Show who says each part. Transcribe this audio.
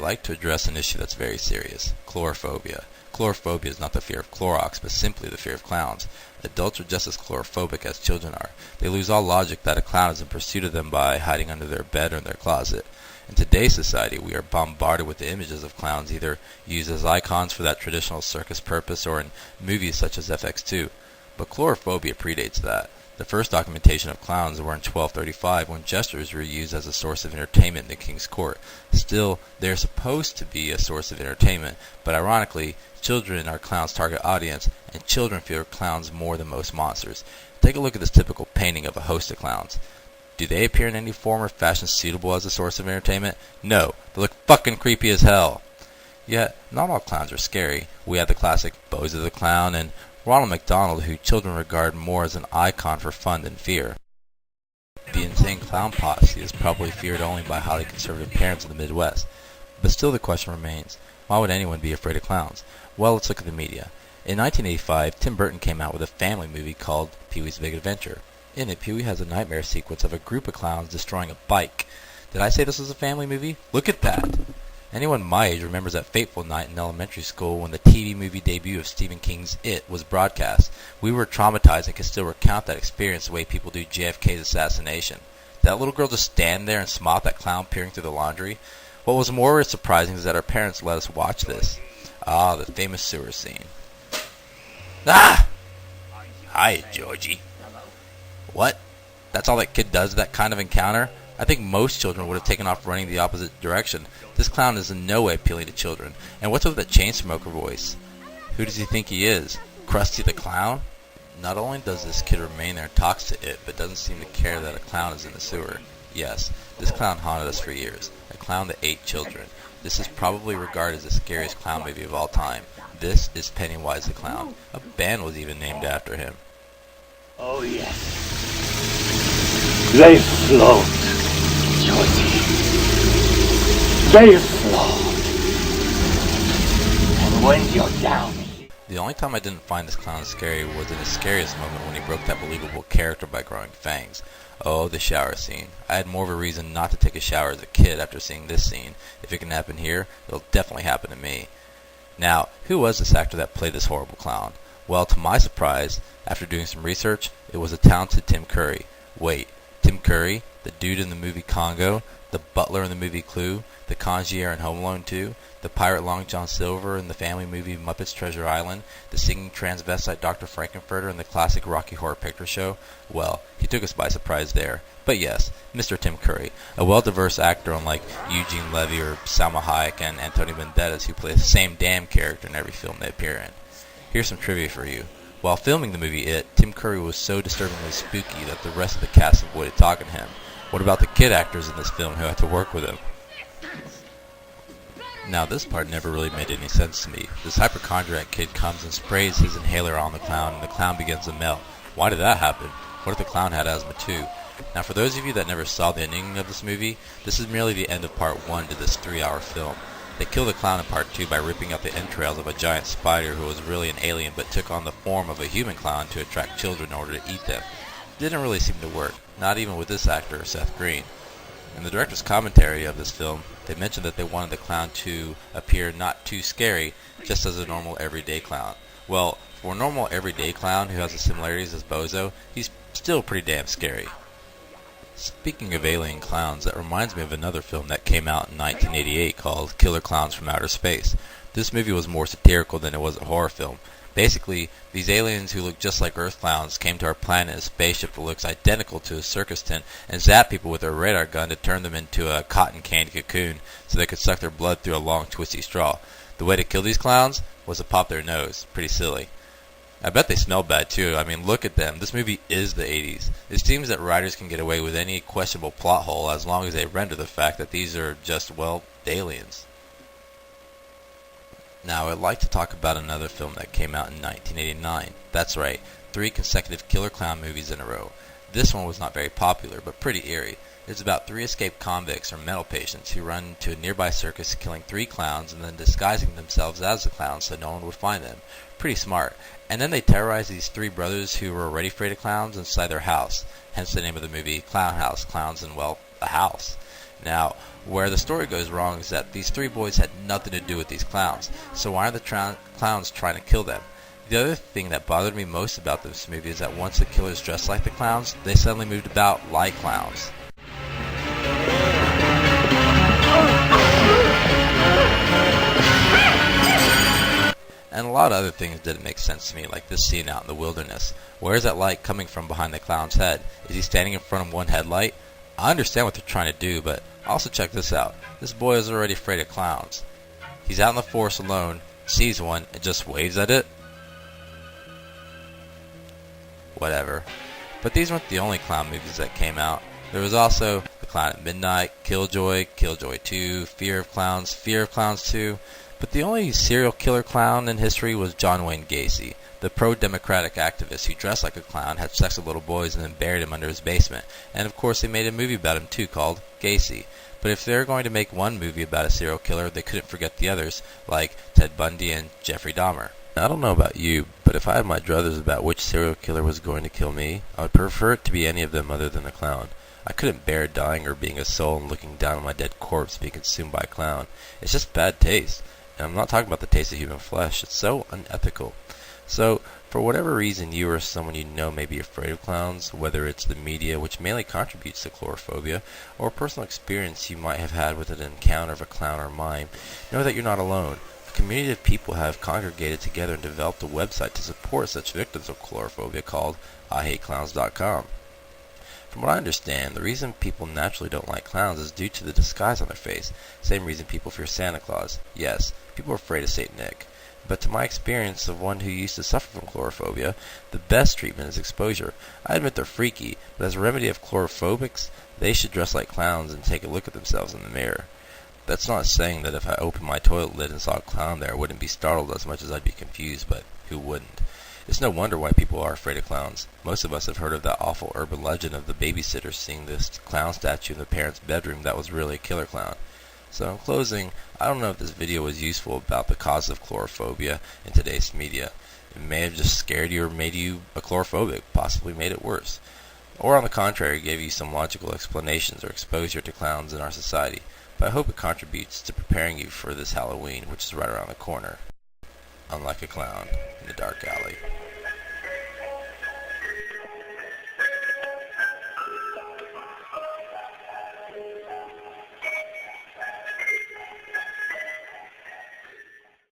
Speaker 1: like to address an issue that's very serious: clouraphobia. Clouraphobia is not the fear of Clorox, but simply the fear of clowns. Adults are just as clourophobic as children are. They lose all logic that a clown is in pursuit of them by hiding under their bed or in their closet. In today's society, we are bombarded with the images of clowns, either used as icons for that traditional circus purpose or in movies such as FX2. But clouraphobia predates that. The first documentation of clowns were in 1235, when jesters were used as a source of entertainment in the king's court. Still, they are supposed to be a source of entertainment, but ironically, children are clowns' target audience, and children fear clowns more than most monsters. Take a look at this typical painting of a host of clowns. Do they appear in any form or fashion suitable as a source of entertainment? No, they look fucking creepy as hell. Yet, not all clowns are scary. We have the classic Bozo the Clown and Ronald McDonald, who children regard more as an icon for fun than fear. The insane clown posse is probably feared only by highly conservative parents in the Midwest. But still the question remains, why would anyone be afraid of clowns? Well, let's look at the media. In 1985, Tim Burton came out with a family movie called Pee-wee's Big Adventure. In it, Pee-wee has a nightmare sequence of a group of clowns destroying a bike. Did I say this was a family movie? Look at that! Anyone my age remembers that fateful night in elementary school when the TV movie debut of Stephen King's It was broadcast. We were traumatized and can still recount that experience the way people do JFK's assassination. Did that little girl just stand there and smile at that clown peering through the laundry? What was more surprising is that our parents let us watch this. Ah, the famous sewer scene. Ah! Hi, Georgie. What? That's all that kid does, that kind of encounter? I think most children would have taken off running the opposite direction. This clown is in no way appealing to children. And what's with that chain smoker voice? Who does he think he is? Krusty the Clown? Not only does this kid remain there and talks to it, but doesn't seem to care that a clown is in the sewer. Yes, this clown haunted us for years. A clown that ate children. This is probably regarded as the scariest clown movie of all time. This is Pennywise the Clown. A band was even named after him.
Speaker 2: Oh yes. They float, Georgie. They float. And when you're down...
Speaker 1: The only time I didn't find this clown scary was in his scariest moment when he broke that believable character by growing fangs. Oh, the shower scene. I had more of a reason not to take a shower as a kid after seeing this scene. If it can happen here, it'll definitely happen to me. Now, who was this actor that played this horrible clown? Well, to my surprise, after doing some research, it was the talented Tim Curry. Wait, Tim Curry? The dude in the movie Congo? The butler in the movie Clue? The concierge in Home Alone 2? The pirate Long John Silver in the family movie Muppets Treasure Island? The singing transvestite Dr. Frankenfurter in the classic Rocky Horror Picture Show? Well, he took us by surprise there. But yes, Mr. Tim Curry, a well-diverse actor unlike Eugene Levy or Salma Hayek and Antonio Banderas, who play the same damn character in every film they appear in. Here's some trivia for you. While filming the movie It, Tim Curry was so disturbingly spooky that the rest of the cast avoided talking to him. What about the kid actors in this film who had to work with him? Now, this part never really made any sense to me. This hypochondriac kid comes and sprays his inhaler on the clown, and the clown begins to melt. Why did that happen? What if the clown had asthma too? Now, for those of you that never saw the ending of this movie, this is merely the end of part 1 to this 3-hour film. They kill the clown in part 2 by ripping out the entrails of a giant spider who was really an alien but took on the form of a human clown to attract children in order to eat them. Didn't really seem to work, not even with this actor, Seth Green. In the director's commentary of this film, they mentioned that they wanted the clown to appear not too scary, just as a normal everyday clown. Well, for a normal everyday clown who has the similarities as Bozo, he's still pretty damn scary. Speaking of alien clowns, that reminds me of another film that came out in 1988 called Killer Clowns from Outer Space. This movie was more satirical than it was a horror film. Basically, these aliens who look just like Earth clowns came to our planet in a spaceship that looks identical to a circus tent and zapped people with their radar gun to turn them into a cotton candy cocoon so they could suck their blood through a long twisty straw. The way to kill these clowns was to pop their nose. Pretty silly. I bet they smell bad too. I mean, look at them. This movie is the 80s. It seems that writers can get away with any questionable plot hole as long as they render the fact that these are just, well, aliens. Now, I'd like to talk about another film that came out in 1989. That's right, 3 consecutive killer clown movies in a row. This one was not very popular, but pretty eerie. It's about 3 escaped convicts or mental patients who run to a nearby circus, killing 3 clowns and then disguising themselves as the clowns so no one would find them. Pretty smart. And then they terrorize these 3 brothers who were already afraid of clowns inside their house. Hence the name of the movie, Clown House. Clowns in, well, a house. Now, where the story goes wrong is that these three boys had nothing to do with these clowns, so why are the clowns trying to kill them? The other thing that bothered me most about this movie is that once the killers dressed like the clowns, they suddenly moved about like clowns. And a lot of other things didn't make sense to me, like this scene out in the wilderness. Where is that light coming from behind the clown's head? Is he standing in front of one headlight? I understand what they're trying to do, but also check this out. This boy is already afraid of clowns. He's out in the forest alone, sees one, and just waves at it? Whatever. But these weren't the only clown movies that came out. There was also The Clown at Midnight, Killjoy, Killjoy 2, Fear of Clowns 2. But the only serial killer clown in history was John Wayne Gacy, the pro-democratic activist who dressed like a clown, had sex with little boys, and then buried him under his basement. And of course they made a movie about him too called Gacy. But if they were going to make one movie about a serial killer, they couldn't forget the others, like Ted Bundy and Jeffrey Dahmer. I don't know about you, but if I had my druthers about which serial killer was going to kill me, I would prefer it to be any of them other than a clown. I couldn't bear dying or being a soul and looking down on my dead corpse being consumed by a clown. It's just bad taste. And I'm not talking about the taste of human flesh. It's so unethical. So, for whatever reason you or someone you know may be afraid of clowns, whether it's the media, which mainly contributes to clouraphobia, or a personal experience you might have had with an encounter of a clown or mime, know that you're not alone. A community of people have congregated together and developed a website to support such victims of clouraphobia called IHateClowns.com. From what I understand, the reason people naturally don't like clowns is due to the disguise on their face. Same reason people fear Santa Claus. Yes, people are afraid of Saint Nick. But to my experience of one who used to suffer from clouraphobia, the best treatment is exposure. I admit they're freaky, but as a remedy of clouraphobics, they should dress like clowns and take a look at themselves in the mirror. That's not saying that if I opened my toilet lid and saw a clown there, I wouldn't be startled as much as I'd be confused, but who wouldn't? It's no wonder why people are afraid of clowns. Most of us have heard of that awful urban legend of the babysitter seeing this clown statue in the parents' bedroom that was really a killer clown. So in closing, I don't know if this video was useful about the cause of clouraphobia in today's media. It may have just scared you or made you a clourophobic, possibly made it worse. Or on the contrary, gave you some logical explanations or exposure to clowns in our society. But I hope it contributes to preparing you for this Halloween, which is right around the corner. Unlike a clown in the dark alley.